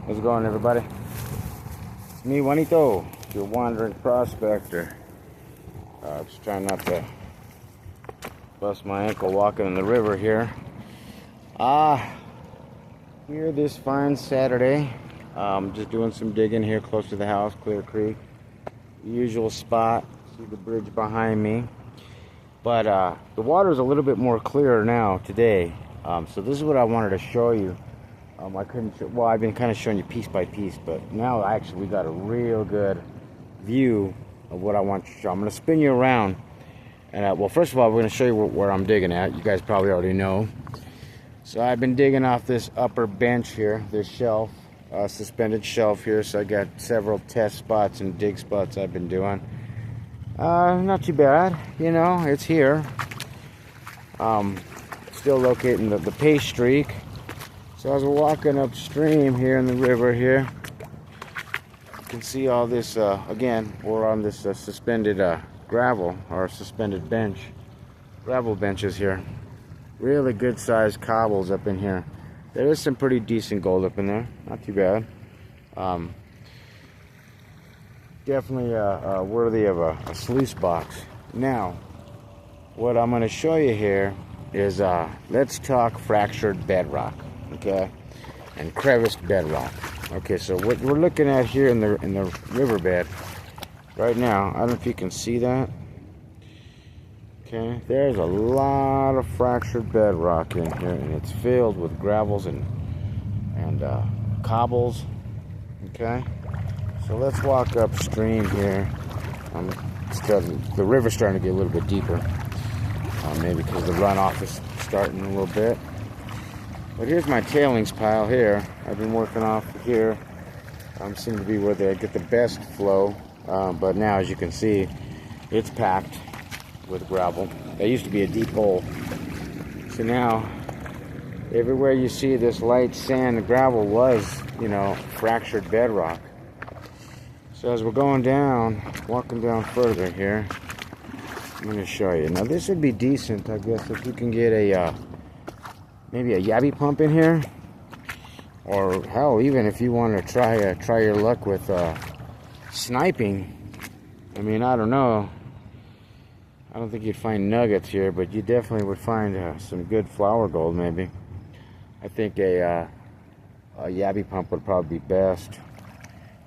How's it going, everybody? It's me, Juanito, your wandering prospector. Just trying not to bust my ankle walking in the river here. Here this fine Saturday. Just doing some digging here close to the house, Clear Creek. Usual spot. See the bridge behind me. But the water's a little bit more clearer now today. So this is what I wanted to show you. I've been kind of showing you piece by piece, but now actually we got a real good view of what I want you to show. I'm going to spin you around, and well, first of all, we're going to show you where I'm digging at. You guys probably already know. So I've been digging off this upper bench here, this shelf, suspended shelf here. So I got several test spots and dig spots I've been doing. Not too bad, you know, it's here. Still locating the paste streak. So I was walking upstream here in the river here. You can see all this, again, we're on this suspended gravel, or suspended bench. Gravel benches here. Really good sized cobbles up in here. There is some pretty decent gold up in there. Not too bad. Definitely worthy of a sluice box. Now, what I'm going to show you here is, let's talk fractured bedrock. Okay, and creviced bedrock. Okay, so what we're looking at here in the riverbed right now, I don't know if you can see that. Okay, there's a lot of fractured bedrock in here, and it's filled with gravels and cobbles. Okay, so let's walk upstream here. The river's starting to get a little bit deeper, maybe because the runoff is starting a little bit. But here's my tailings pile here. I've been working off here. Seems to be where they get the best flow. But now, as you can see, it's packed with gravel. There used to be a deep hole. So now, everywhere you see this light sand and gravel was, you know, fractured bedrock. So as we're going down, walking down further here, I'm going to show you. Now this would be decent, I guess, if we can get a maybe a yabby pump in here, or hell, even if you want to try your luck with sniping. I mean, I don't know. I don't think you'd find nuggets here, but you definitely would find some good flower gold, maybe. I think a yabby pump would probably be best.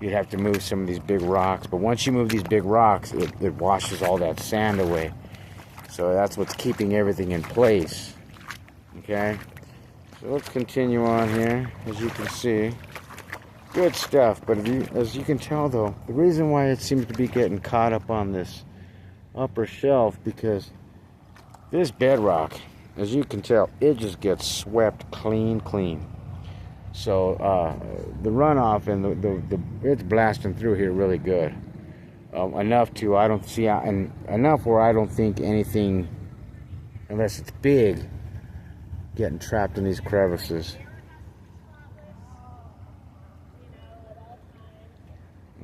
You'd have to move some of these big rocks, but once you move these big rocks, it washes all that sand away. So that's what's keeping everything in place. Okay, so let's continue on here. As you can see, good stuff. But as you can tell, though, the reason why it seems to be getting caught up on this upper shelf, because this bedrock, as you can tell, it just gets swept clean. So the runoff and it's blasting through here really good, enough to enough where I don't think anything, unless it's big, getting trapped in these crevices.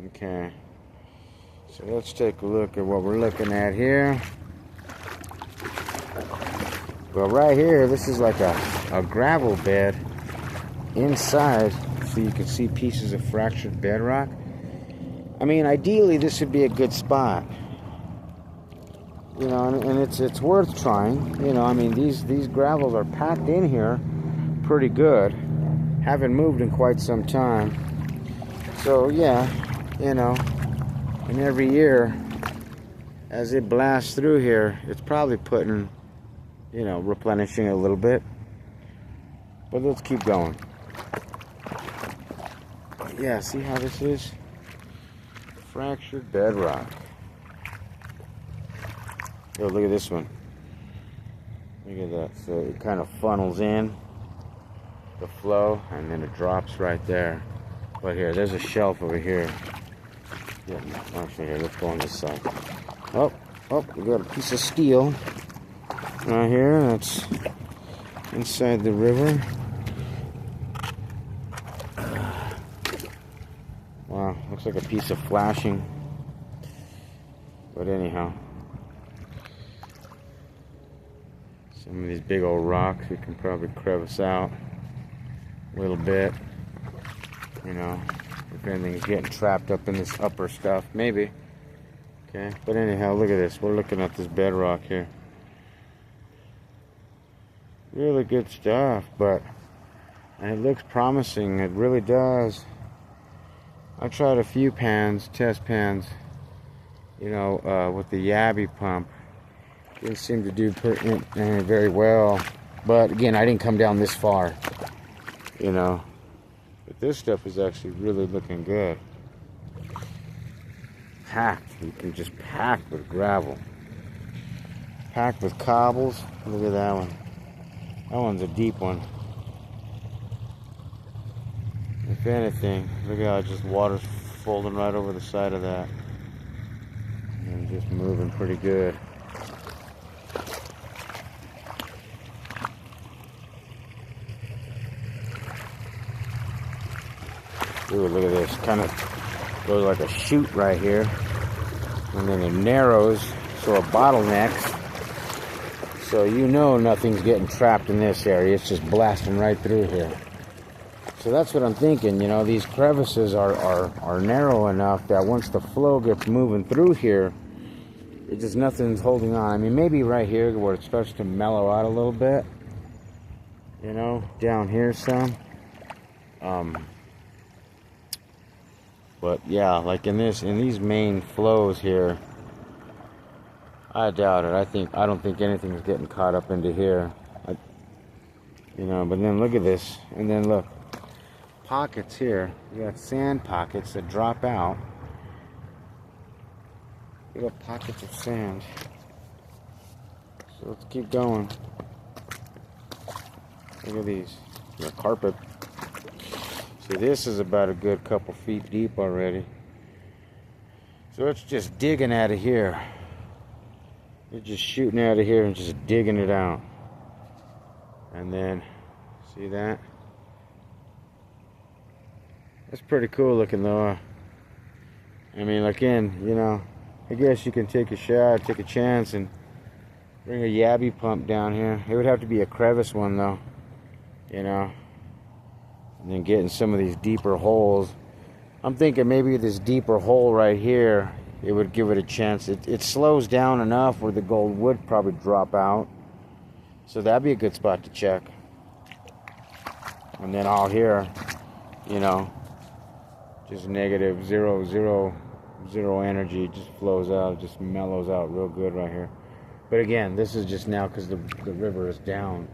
Okay, so let's take a look at what we're looking at here. Well, right here, this is like a gravel bed inside, so you can see pieces of fractured bedrock. I mean, ideally this would be a good spot, you know, and it's worth trying. You know, I mean, these gravels are packed in here pretty good. Haven't moved in quite some time. So yeah, you know, and every year as it blasts through here, it's probably putting, you know, replenishing a little bit. But let's keep going. Yeah, see how this is? Fractured bedrock. Oh, look at this one. Look at that. So it kind of funnels in the flow, and then it drops right there. But here, there's a shelf over here. Yeah, actually here, let's go on this side. Oh, we got a piece of steel right here. That's inside the river. Wow, looks like a piece of flashing. But anyhow, some of these big old rocks we can probably crevice out a little bit. You know, if anything's getting trapped up in this upper stuff, maybe. Okay, but anyhow, look at this. We're looking at this bedrock here. Really good stuff, and it looks promising. It really does. I tried a few pans, test pans, you know, with the Yabby pump. Didn't seem to do very well. But again, I didn't come down this far, you know. But this stuff is actually really looking good. Packed. You can just pack with gravel. Packed with cobbles. Look at that one. That one's a deep one. If anything, look at how just water's folding right over the side of that. And just moving pretty good. Ooh, look at this. Kind of goes like a chute right here. And then it narrows, so it bottlenecks. So you know nothing's getting trapped in this area. It's just blasting right through here. So that's what I'm thinking. You know, these crevices are narrow enough that once the flow gets moving through here, it just nothing's holding on. I mean, maybe right here where it starts to mellow out a little bit. You know, down here some. But yeah, like in these main flows here, I doubt it. I don't think anything's getting caught up into here. You know, but then look at this, and then look, pockets here. You got sand pockets that drop out. You got pockets of sand. So let's keep going. Look at these. You got carpet. See, this is about a good couple feet deep already. So it's just digging out of here. It's just shooting out of here and just digging it out. And then, see that? That's pretty cool looking though. I mean, again, you know, I guess you can take a shot, take a chance and bring a Yabby pump down here. It would have to be a crevice one though, you know. And then getting some of these deeper holes. I'm thinking maybe this deeper hole right here, it would give it a chance. It slows down enough where the gold would probably drop out. So that'd be a good spot to check. And then all here, you know, just negative zero energy, just flows out, just mellows out real good right here. But again, this is just now because the river is down.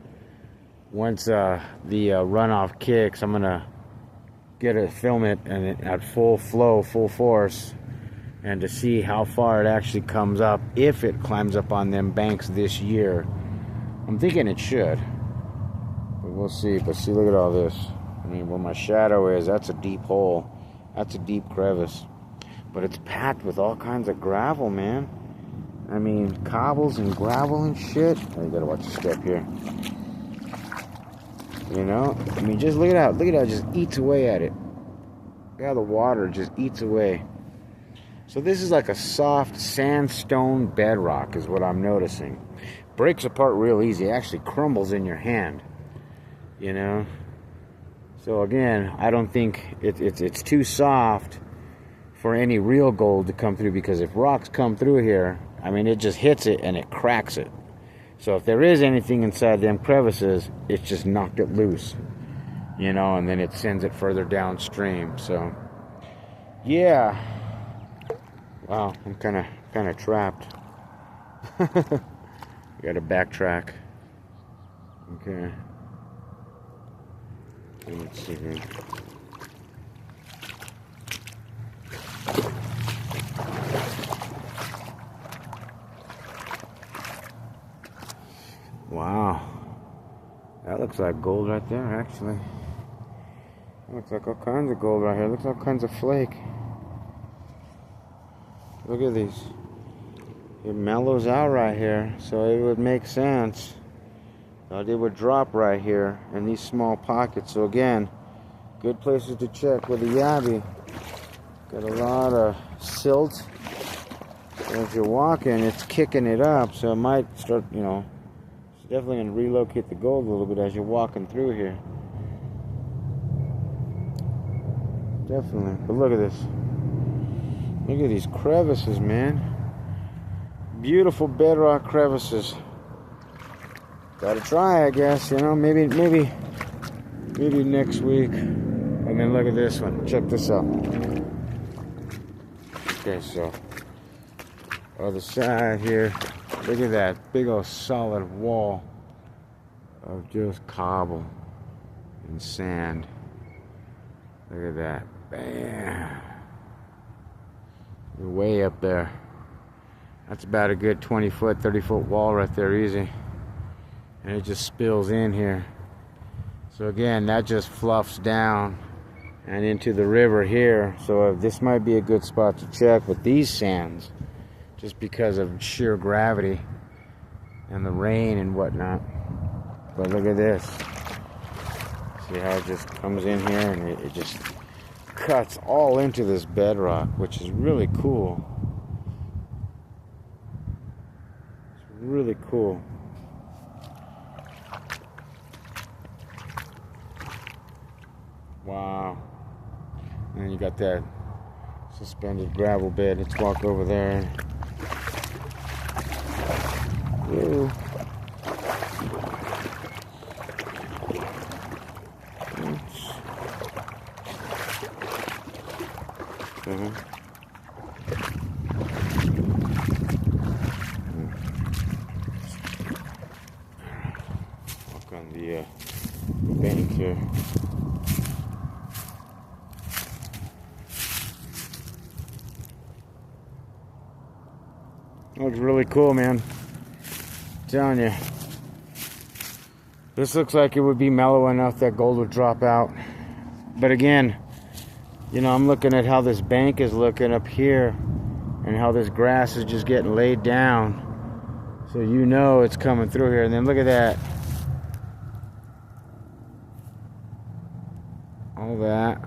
Once the runoff kicks, I'm gonna film it and at full flow, full force, and to see how far it actually comes up, if it climbs up on them banks this year. I'm thinking it should, but we'll see. But see, look at all this. I mean, where my shadow is, that's a deep hole. That's a deep crevice. But it's packed with all kinds of gravel, man. I mean, cobbles and gravel and shit. Oh, you gotta watch the step here. You know, I mean, just look at how it just eats away at it. Look how the water just eats away. So this is like a soft sandstone bedrock is what I'm noticing. Breaks apart real easy. It actually crumbles in your hand. You know? So again, I don't think it's too soft for any real gold to come through, because if rocks come through here, I mean, it just hits it and it cracks it. So if there is anything inside them crevices, it's just knocked it loose, you know, and then it sends it further downstream. So, yeah. Wow, I'm kind of trapped. Got to backtrack. Okay. Let's see here. Wow, that looks like gold right there, actually. Looks like all kinds of gold right here. Looks like all kinds of flake. Look at these. It mellows out right here, so it would make sense. It would drop right here in these small pockets. So again, good places to check with the Yabby. Got a lot of silt. As you're walking, it's kicking it up, so it might start, you know, definitely going to relocate the gold a little bit as you're walking through here. definitely. But look at this. Look at these crevices, man. Beautiful bedrock crevices. Gotta try, I guess, you know, maybe next week. And then look at this one. Check this out. Okay, so other side here. Look at that big old solid wall of just cobble and sand. Look at that. Bam. We're way up there. That's about a good 20-foot, 30-foot wall right there, easy. And it just spills in here. So again, that just fluffs down and into the river here. So this might be a good spot to check with these sands, just because of sheer gravity and the rain and whatnot. But look at this. See how it just comes in here and it just cuts all into this bedrock, which is really cool. It's really cool. Wow. And then you got that suspended gravel bed. Let's walk over there. Ooh. Walk on the bank here. Looks really cool, man. I'm telling you. This looks like it would be mellow enough that gold would drop out. But again, you know, I'm looking at how this bank is looking up here and how this grass is just getting laid down. So you know it's coming through here. And then look at that. All that.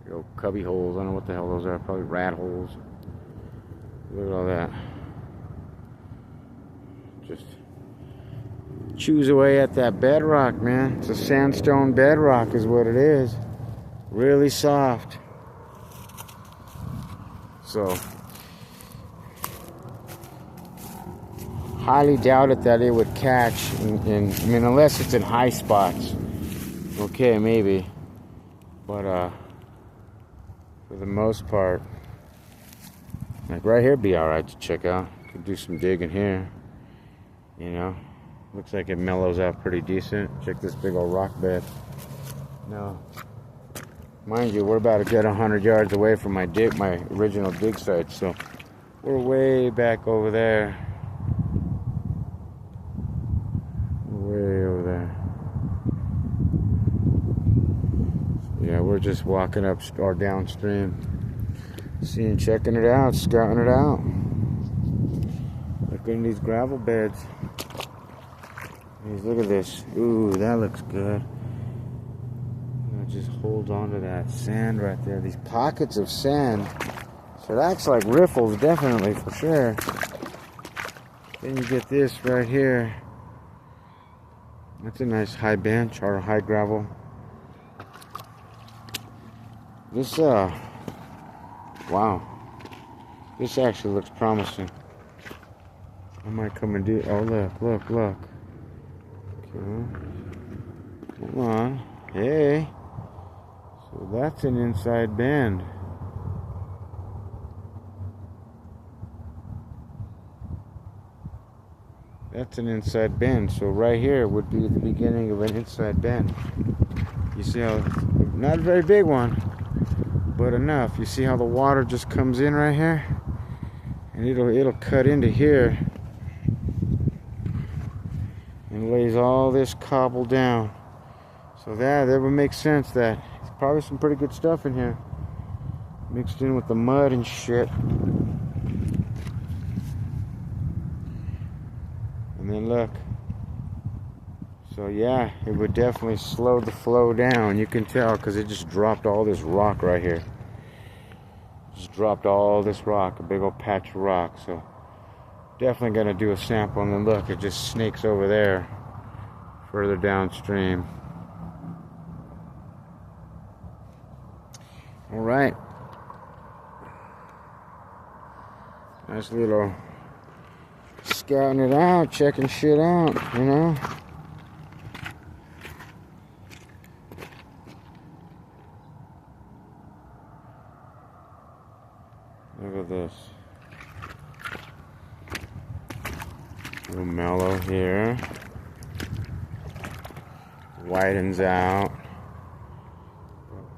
Big old cubby holes. I don't know what the hell those are. Probably rat holes. Look at all that. Just chews away at that bedrock, man. It's a sandstone bedrock is what it is. Really soft. So highly doubt it that it would catch in I mean, unless it's in high spots. Okay, maybe. But for the most part, like right here be alright to check out. Could do some digging here. You know. Looks like it mellows out pretty decent. Check this big old rock bed. Now, mind you, we're about to get 100 yards away from my original dig site, so we're way back over there. Way over there. Yeah, we're just walking up or downstream, seeing, checking it out, scouting it out. Looking at these gravel beds. Look at this. Ooh, that looks good. Just hold on to that sand right there. These pockets of sand. So it acts like riffles, definitely, for sure. Then you get this right here. That's a nice high bench or high gravel. This, wow. This actually looks promising. I might come and do, oh, look. Okay. Come on. Hey. So that's an inside bend. That's an inside bend. So right here would be the beginning of an inside bend. You see how, not a very big one, but enough. You see how the water just comes in right here? And it'll cut into here and lays all this cobble down. So that would make sense that there's probably some pretty good stuff in here. Mixed in with the mud and shit. And then look. So yeah, it would definitely slow the flow down. You can tell because it just dropped all this rock right here. Just dropped all this rock, a big old patch of rock. So definitely gonna do a sample and then look, it just snakes over there further downstream. All right. Nice little scouting it out, checking shit out, you know. Look at this. A little mellow here. Widens out.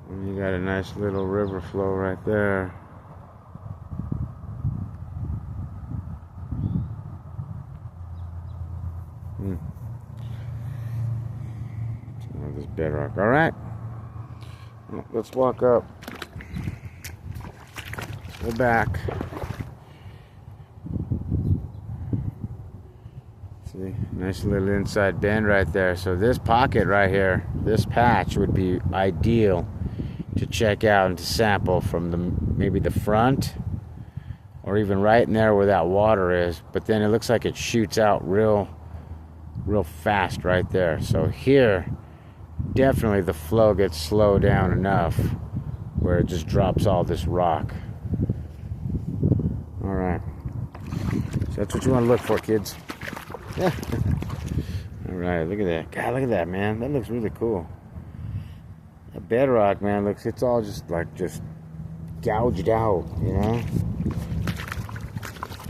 And you got a nice little river flow right there. This bedrock. All right. Let's walk up. Go back. See, nice little inside bend right there. So this pocket right here, this patch would be ideal to check out and to sample from maybe the front, or even right in there where that water is. But then it looks like it shoots out real fast right there. So here, definitely the flow gets slowed down enough where it just drops all this rock. All right, so that's what you want to look for, kids. Yeah. All right, look at that. God, look at that, man. That looks really cool. That bedrock, man, it's all just gouged out, you know?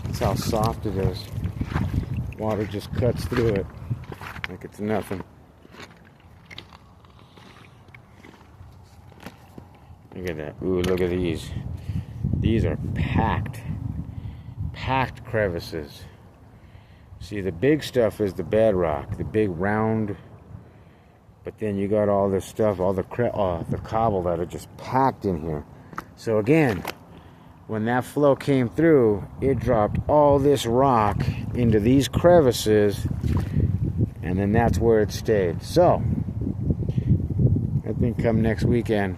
That's how soft it is. Water just cuts through it like it's nothing. Look at that. Ooh, look at these. These are packed crevices. See, the big stuff is the bedrock, the big round. But then you got all this stuff, all the cobble that are just packed in here. So again, when that flow came through, it dropped all this rock into these crevices, and then that's where it stayed. So I think come next weekend,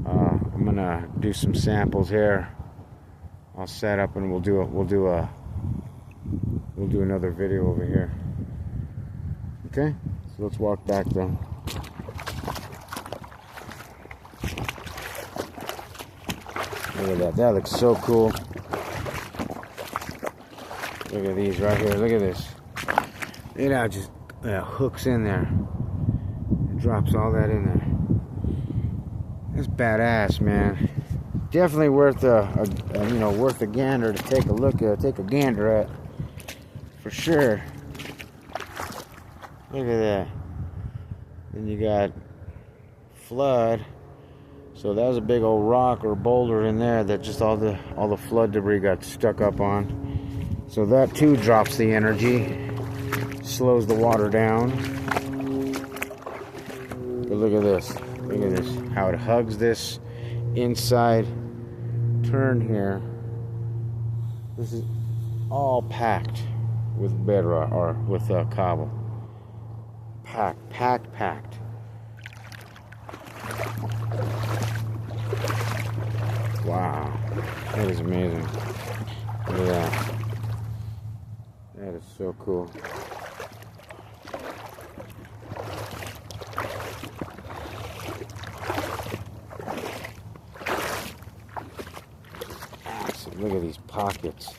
I'm gonna do some samples here. I'll set up and we'll do another video over here. Okay, so let's walk back then. Look at that. That looks so cool. Look at these right here. Look at this. It now just hooks in there. It drops all that in there. That's badass, man. Definitely worth worth a gander to take a gander at, for sure. Look at that. Then you got flood. So that was a big old rock or boulder in there that just all the flood debris got stuck up on. So that too drops the energy, slows the water down. But look at this. Look at this. How it hugs this inside turn here. This is all packed with bedrock or with cobble. Packed. Wow, that is amazing. Look at that. That is so cool. Awesome. Look at these pockets.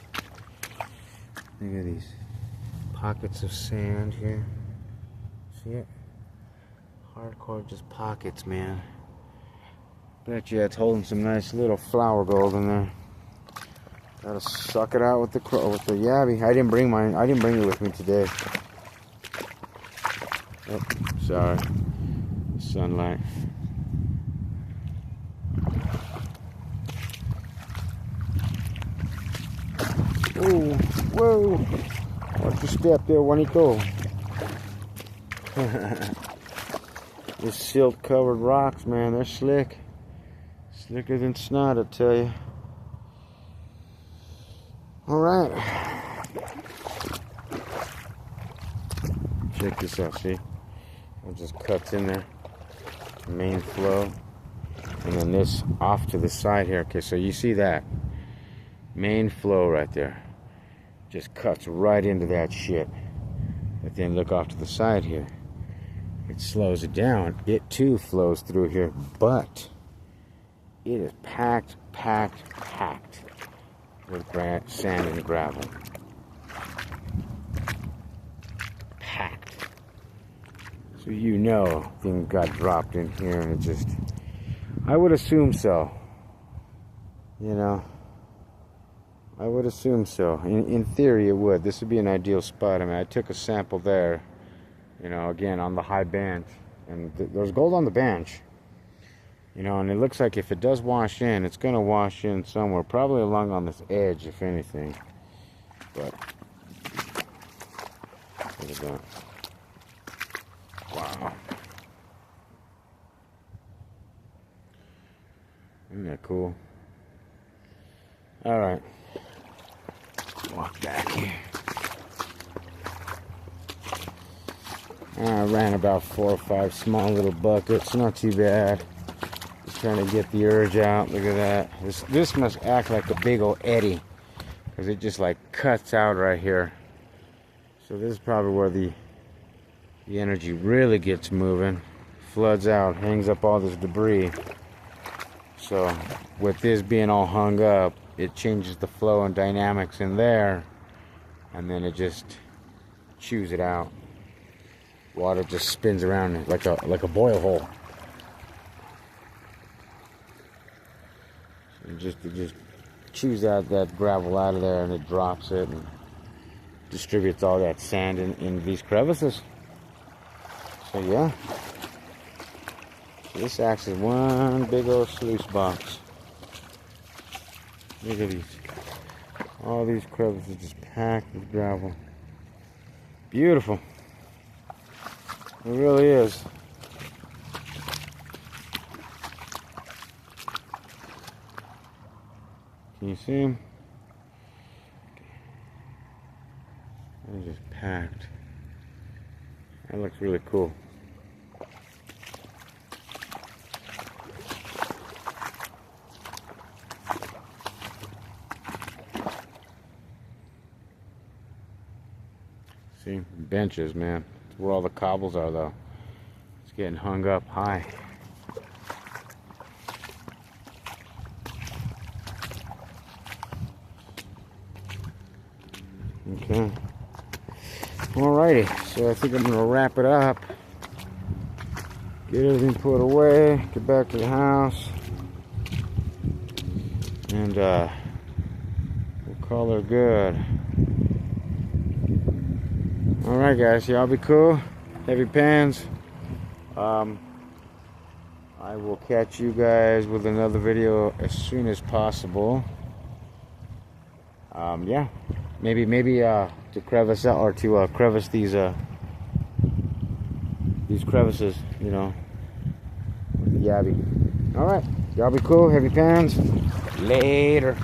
Look at these pockets of sand here. See it? Hardcore just pockets, man. Bet you it's holding some nice little flower gold in there. Gotta suck it out with the yabby. I didn't bring mine. I didn't bring it with me today. Oh, sorry. Sunlight. Oh, whoa! Watch your step there, Juanito. This silt-covered rocks, man, they're slick. Slicker than snot, I tell you. All right. Check this out, see? It just cuts in there. Main flow. And then this off to the side here. Okay, so you see that. Main flow right there. Just cuts right into that shit. But then look off to the side here. It slows it down. It too flows through here, but It is packed with sand and gravel. Packed. So you know things got dropped in here, and it just, I would assume so. You know, I would assume so. In theory, it would. This would be an ideal spot. I mean, I took a sample there, you know, again, on the high bench, and there's gold on the bench. You know, and it looks like if it does wash in, it's going to wash in somewhere, probably along on this edge, if anything. But, look at that. Wow. Isn't that cool? Alright. Walk back here. I ran about 4 or 5 small little buckets, not too bad. Trying to get the urge out. Look at that. This must act like a big old eddy, because it just like cuts out right here. So this is probably where the energy really gets moving, floods out, hangs up all this debris. So with this being all hung up, it changes the flow and dynamics in there, and then it just chews it out. Water just spins around it like a boil hole. It just chews out that gravel out of there, and it drops it and distributes all that sand in these crevices. So yeah, this acts as one big old sluice box. Look at these. All these crevices just packed with gravel. Beautiful. It really is. Can you see them? They're just packed. That looks really cool. See, benches, man. That's where all the cobbles are, though. It's getting hung up high. Okay. Alrighty, so I think I'm gonna wrap it up. Get everything put away, get back to the house, and we'll call her good. Alright guys, y'all be cool. Heavy pans. I will catch you guys with another video as soon as possible. Yeah. Maybe to crevice out, or to crevice these crevices, you know, with the yabby. All right, y'all be cool. Heavy pans. Later.